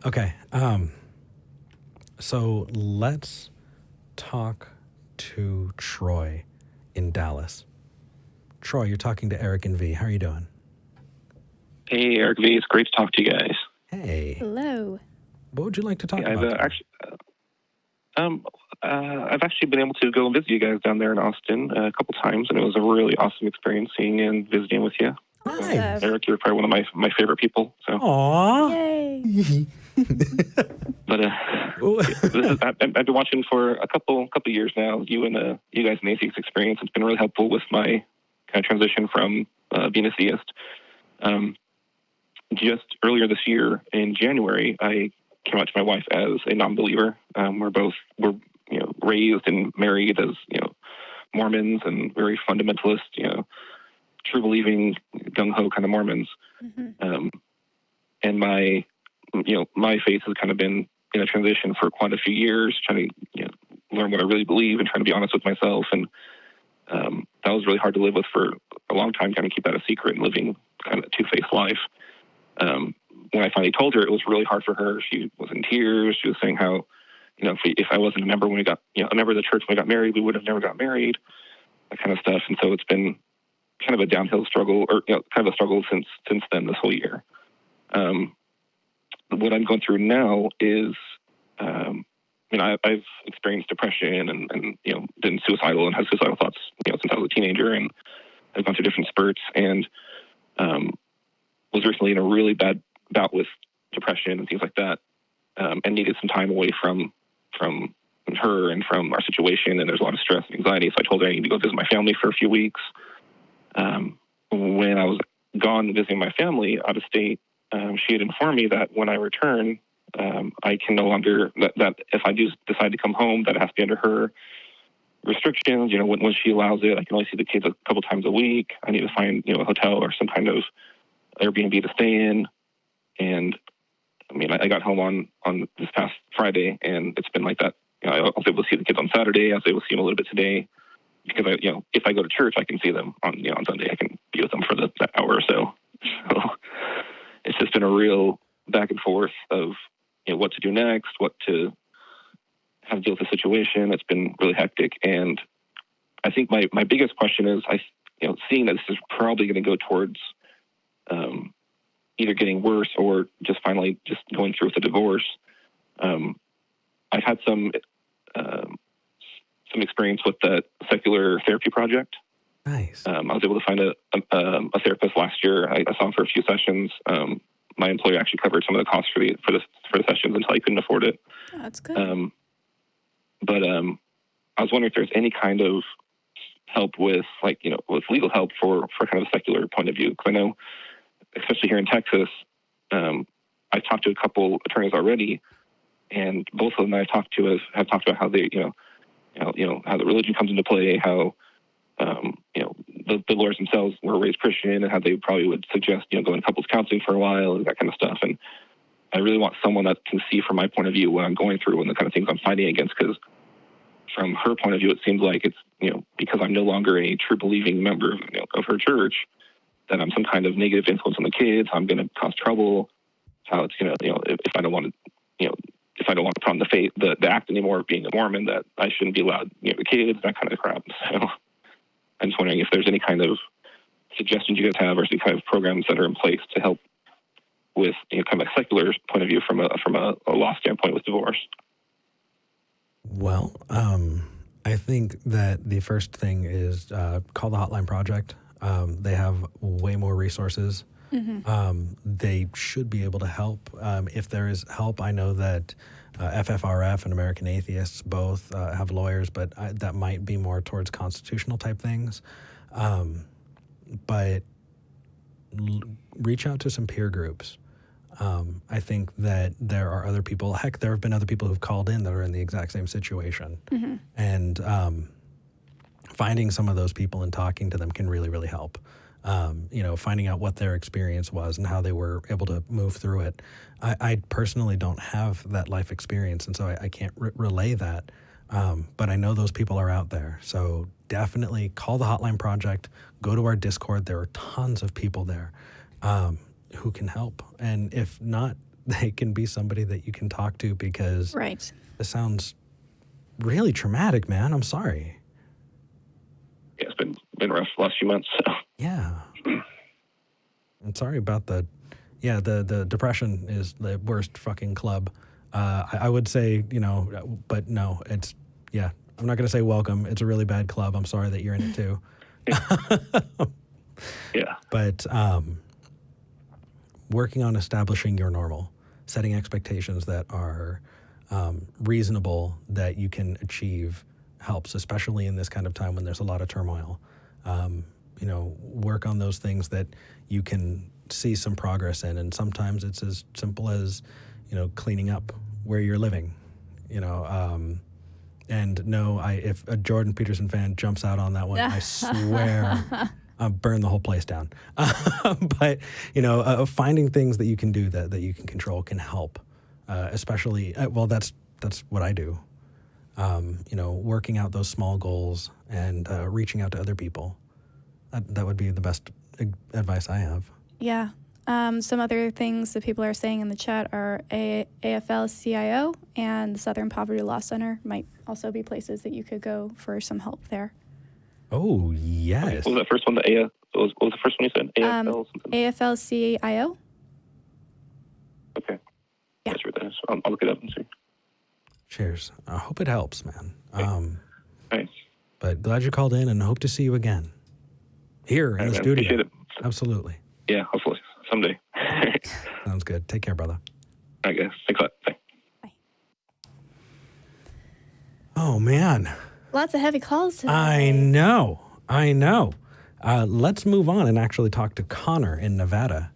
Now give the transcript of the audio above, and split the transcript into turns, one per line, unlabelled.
Okay. So let's talk to Troy in Dallas. Troy, you're talking to Eric and V. How are you doing?
Hey, Eric V. It's great to talk to you guys.
Hey.
Hello.
What would you like to talk
I've
about?
I've actually been able to go and visit you guys down there in Austin a couple times, and it was a really awesome experience seeing and visiting with you.
Awesome.
Eric, you're probably one of my favorite people. So.
Aww.
Yay.
But I've been watching for a couple years now. You guys in the Atheist experience. It's been really helpful with my kind of transition from being a theist. Just earlier this year in January, I came out to my wife as a non-believer. We're raised and married as Mormons and very fundamentalist, true believing, gung ho kind of Mormons.
Mm-hmm.
And my faith has kind of been in a transition for quite a few years, trying to learn what I really believe and trying to be honest with myself. And that was really hard to live with for a long time, trying to keep that a secret and living kind of a two-faced life. When I finally told her, it was really hard for her. She was in tears. She was saying how, if I wasn't a member when we got, a member of the church when we got married, we would have never got married, that kind of stuff. And so it's been kind of a downhill struggle, or kind of a struggle since then, this whole year. What I'm going through now is, I've experienced depression and been suicidal and had suicidal thoughts, since I was a teenager, and I've gone through different spurts, and was recently in a really bad bout with depression and things like that, and needed some time away from her and from our situation. And there's a lot of stress and anxiety. So I told her I need to go visit my family for a few weeks. When I was gone visiting my family out of state, she had informed me that when I return, I can no longer, that if I do decide to come home, that it has to be under her restrictions. When she allows it, I can only see the kids a couple times a week. I need to find, a hotel or some kind of Airbnb to stay in. And I got home on this past Friday, and it's been like that. I was able to see the kids on Saturday. I was able to see them a little bit today, because if I go to church, I can see them on Sunday. I can be with them for that hour or so. So it's just been a real back and forth of what to do next, how to deal with the situation. It's been really hectic, and I think my biggest question is, seeing that this is probably going to go towards either getting worse or just finally just going through with a divorce. I've had some experience with the secular therapy project.
Nice.
I was able to find a therapist last year. I saw him for a few sessions. My employer actually covered some of the costs for the sessions until I couldn't afford it.
Oh, that's good.
But I was wondering if there's any kind of help with with legal help for kind of a secular point of view. Because I know, especially here in Texas, I've talked to a couple attorneys already, and both of them I've talked to have talked about how they, how the religion comes into play, how the lawyers themselves were raised Christian, and how they probably would suggest going to couples counseling for a while and that kind of stuff. And I really want someone that can see from my point of view what I'm going through and the kind of things I'm fighting against, because from her point of view, it seems like it's because I'm no longer a true believing member of her church, that I'm some kind of negative influence on the kids. I'm going to cause trouble. How it's if I don't want to if I don't want to put on the act anymore of being a Mormon, that I shouldn't be allowed near the kids, that kind of crap. So I'm just wondering if there's any kind of suggestions you guys have, or any kind of programs that are in place to help with kind of a secular point of view from a law standpoint with divorce.
Well, I think that the first thing is call the Hotline Project. They have way more resources.
Mm-hmm.
They should be able to help. If there is help, I know that FFRF and American Atheists both have lawyers, but that might be more towards constitutional type things. But reach out to some peer groups. I think that there are other people. Heck, there have been other people who've called in that are in the exact same situation.
Mm-hmm.
And finding some of those people and talking to them can really, really help. Finding out what their experience was and how they were able to move through it. I personally don't have that life experience, and so I can't relay that. But I know those people are out there. So definitely call the Hotline Project. Go to our Discord. There are tons of people there who can help. And if not they can be somebody that you can talk to, because
Right.
this sounds really traumatic, man. I'm sorry.
Yeah, it's been rough the last few months. So.
Yeah. I'm sorry about the depression is the worst fucking club. I would say, but no, it's, I'm not going to say welcome. It's a really bad club. I'm sorry that you're in it too.
Yeah.
But working on establishing your normal, setting expectations that are reasonable, that you can achieve, helps, especially in this kind of time when there's a lot of turmoil. Work on those things that you can see some progress in. And sometimes it's as simple as, cleaning up where you're living, and no, if a Jordan Peterson fan jumps out on that one, I swear I'll burn the whole place down. But, finding things that you can do that you can control can help, especially, that's what I do. Working out those small goals and reaching out to other people. That would be the best advice I have.
Yeah. Some other things that people are saying in the chat are AFL-CIO and the Southern Poverty Law Center might also be places that you could go for some help there.
Oh, yes.
What was that first one? What was the first one you said? AFL something?
AFL-CIO.
Okay.
Yeah.
That's what that is. I'll look it up and see.
Cheers. I hope it helps, man.
Thanks.
But glad you called in and hope to see you again here in the studio.
Appreciate it.
Absolutely.
Yeah, hopefully someday.
Sounds good. Take care, brother.
I guess. Thanks a lot. Bye.
Bye.
Oh, man.
Lots of heavy calls today.
I know. Let's move on and actually talk to Connor in Nevada.